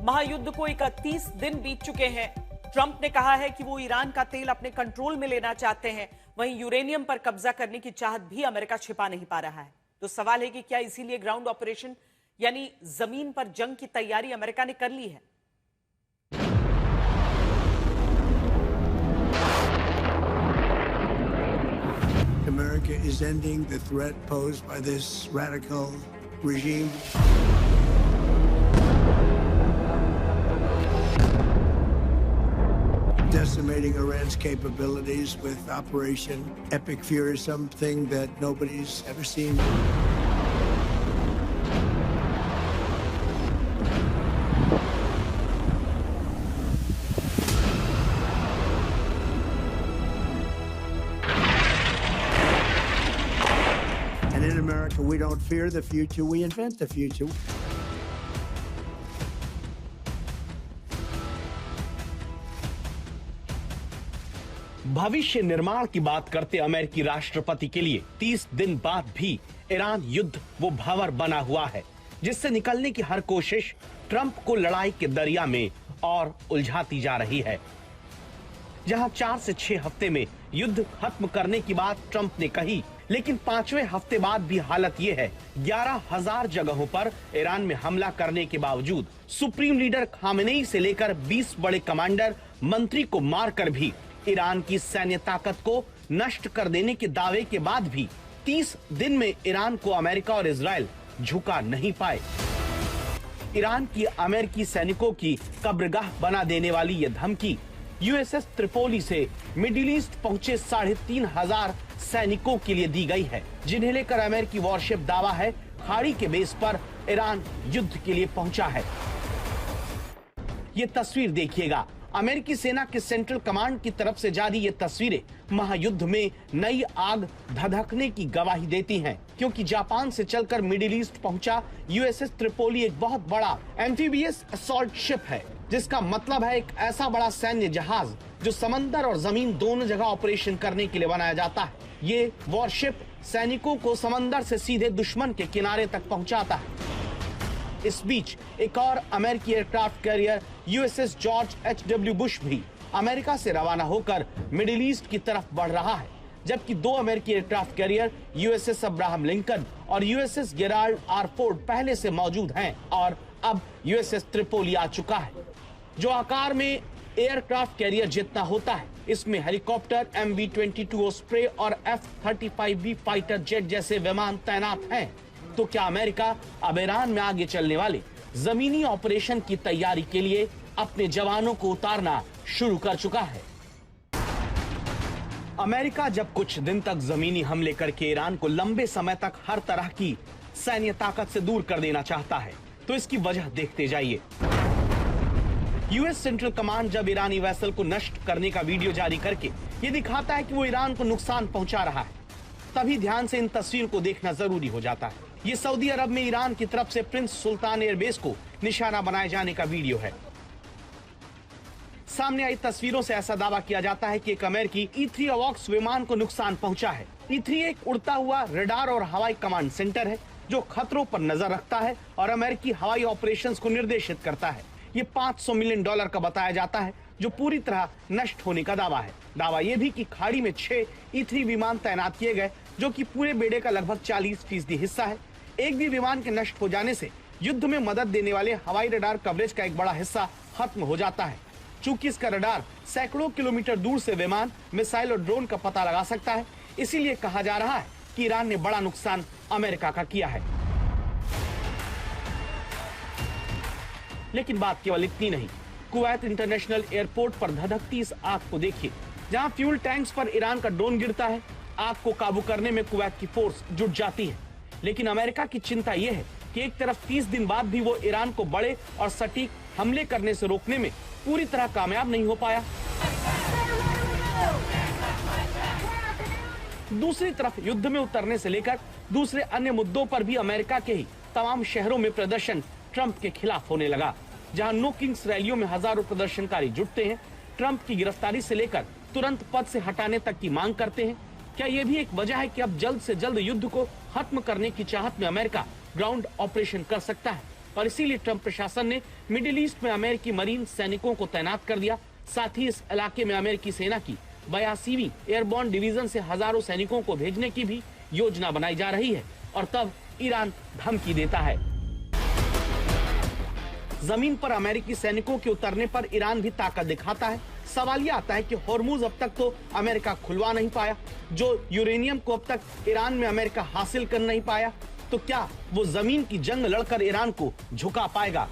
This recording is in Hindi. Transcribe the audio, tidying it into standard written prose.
महायुद्ध को 31 दिन बीत चुके हैं। ट्रंप ने कहा है कि वो ईरान का तेल अपने कंट्रोल में लेना चाहते हैं। वहीं यूरेनियम पर कब्जा करने की चाहत भी अमेरिका छिपा नहीं पा रहा है। तो सवाल है कि क्या इसीलिए ग्राउंड ऑपरेशन यानी जमीन पर जंग की तैयारी अमेरिका ने कर ली है? America is ending the threat posed by this radical regime. Decimating Iran's capabilities with Operation Epic Fury, something that nobody's ever seen. And in America, we don't fear the future, we invent the future. भविष्य निर्माण की बात करते अमेरिकी राष्ट्रपति के लिए 30 दिन बाद भी ईरान युद्ध वो भंवर बना हुआ है, जिससे निकलने की हर कोशिश ट्रंप को लड़ाई के दरिया में और उलझाती जा रही है। जहां 4 से 6 हफ्ते में युद्ध खत्म करने की बात ट्रंप ने कही, लेकिन 5वें हफ्ते बाद भी हालत ये है 11,000 जगहों पर ईरान में हमला करने के बावजूद सुप्रीम लीडर खामेनेई से लेकर 20 बड़े कमांडर मंत्री को मारकर भी ईरान की सैन्य ताकत को नष्ट कर देने के दावे के बाद भी 30 दिन में ईरान को अमेरिका और इजराइल झुका नहीं पाए। ईरान की अमेरिकी सैनिकों की कब्रगाह बना देने वाली यह धमकी यूएसएस त्रिपोली से मिडिल ईस्ट पहुंचे 3,500 सैनिकों के लिए दी गई है, जिन्हें लेकर अमेरिकी वॉरशिप दावा है खाड़ी के बेस पर ईरान युद्ध के लिए पहुंचा है। ये तस्वीर देखिएगा, अमेरिकी सेना के सेंट्रल कमांड की तरफ से जारी ये तस्वीरें महायुद्ध में नई आग धधकने की गवाही देती हैं, क्योंकि जापान से चलकर मिडिल ईस्ट पहुंचा यूएसएस त्रिपोली एक बहुत बड़ा एम्फीबियस असॉल्ट शिप है, जिसका मतलब है एक ऐसा बड़ा सैन्य जहाज जो समंदर और जमीन दोनों जगह ऑपरेशन करने के लिए बनाया जाता है। ये वॉरशिप सैनिकों को समंदर से सीधे दुश्मन के किनारे तक पहुंचाता है। इस बीच एक और अमेरिकी aircraft carrier USS George HW. Bush भी अमेरिका से रवाना होकर मिडिल ईस्ट की तरफ बढ़ रहा है, जबकि 2 अमेरिकी aircraft carrier USS Abraham Lincoln और यूएसएस गेराल्ड आर फोर्ड पहले से मौजूद हैं और अब यूएसएस त्रिपोली आ चुका है, जो आकार में एयरक्राफ्ट कैरियर जितना होता है। इसमें हेलीकॉप्टर, MV-22 ओस्प्रे और F-35B फाइटर जेट जैसे विमान तैनात हैं। तो क्या अमेरिका अब ईरान में आगे चलने वाले जमीनी ऑपरेशन की तैयारी के लिए अपने जवानों को उतारना शुरू कर चुका है? अमेरिका जब कुछ दिन तक जमीनी हमले करके ईरान को लंबे समय तक हर तरह की सैन्य ताकत से दूर कर देना चाहता है, तो इसकी वजह देखते जाइए। यूएस सेंट्रल कमांड जब ईरानी वेसल को नष्ट करने का वीडियो जारी करके ये दिखाता है कि वो ईरान को नुकसान पहुंचा रहा है, तभी ध्यान से इन तस्वीरों को देखना जरूरी हो जाता है। ये सऊदी अरब में ईरान की तरफ से प्रिंस सुल्तान एयरबेस को निशाना बनाए जाने का वीडियो है। सामने आई तस्वीरों से ऐसा दावा किया जाता है कि एक अमेरिकी E-3 अवॉक्स विमान को नुकसान पहुंचा है। E-3 एक उड़ता हुआ रडार और हवाई कमांड सेंटर है, जो खतरों पर नजर रखता है और अमेरिकी हवाई ऑपरेशंस को निर्देशित करता है। ये $500 मिलियन का बताया जाता है, जो पूरी तरह नष्ट होने का दावा है। दावा यह भी कि खाड़ी में 6 E-3 विमान तैनात किए गए, जो कि पूरे बेड़े का लगभग 40% हिस्सा है। एक भी विमान के नष्ट हो जाने से युद्ध में मदद देने वाले हवाई रडार कवरेज का एक बड़ा हिस्सा खत्म हो जाता है। चूंकि इसका रडार सैकड़ों किलोमीटर दूर से विमान, मिसाइल और ड्रोन का पता लगा सकता है, इसीलिए कहा जा रहा है कि ईरान ने बड़ा नुकसान अमेरिका का किया है। लेकिन बात केवल इतनी नहीं, कुवैत इंटरनेशनल एयरपोर्ट पर धधकती इस आग को देखिए, जहां फ्यूल टैंक्स पर ईरान का ड्रोन गिरता है। आग को काबू करने में कुवैत की फोर्स जुट जाती है, लेकिन अमेरिका की चिंता यह है कि एक तरफ 30 दिन बाद भी वो ईरान को बड़े और सटीक हमले करने से रोकने में पूरी तरह कामयाब नहीं हो पाया। दूसरी तरफ युद्ध में उतरने से लेकर दूसरे अन्य मुद्दों पर भी अमेरिका के ही तमाम शहरों में प्रदर्शन ट्रंप के खिलाफ होने लगा, जहां नो किंग्स रैलियों में हजारों प्रदर्शनकारी जुटते हैं, ट्रंप की गिरफ्तारी से लेकर तुरंत पद से हटाने तक की मांग करते हैं। क्या यह भी एक वजह है कि अब जल्द से जल्द युद्ध को खत्म करने की चाहत में अमेरिका ग्राउंड ऑपरेशन कर सकता है? और इसीलिए ट्रंप प्रशासन ने मिडिल ईस्ट में अमेरिकी मरीन सैनिकों को तैनात कर दिया। साथ ही इस इलाके में अमेरिकी सेना की 82वीं एयरबोर्न डिवीजन से हजारों सैनिकों को भेजने की भी योजना बनाई जा रही है। और तब ईरान धमकी देता है। जमीन पर अमेरिकी सैनिकों के उतरने पर ईरान भी ताकत दिखाता है। सवाल यह आता है कि हॉर्मूज अब तक तो अमेरिका खुलवा नहीं पाया, जो यूरेनियम को अब तक ईरान में अमेरिका हासिल कर नहीं पाया, तो क्या वो जमीन की जंग लड़कर ईरान को झुका पाएगा?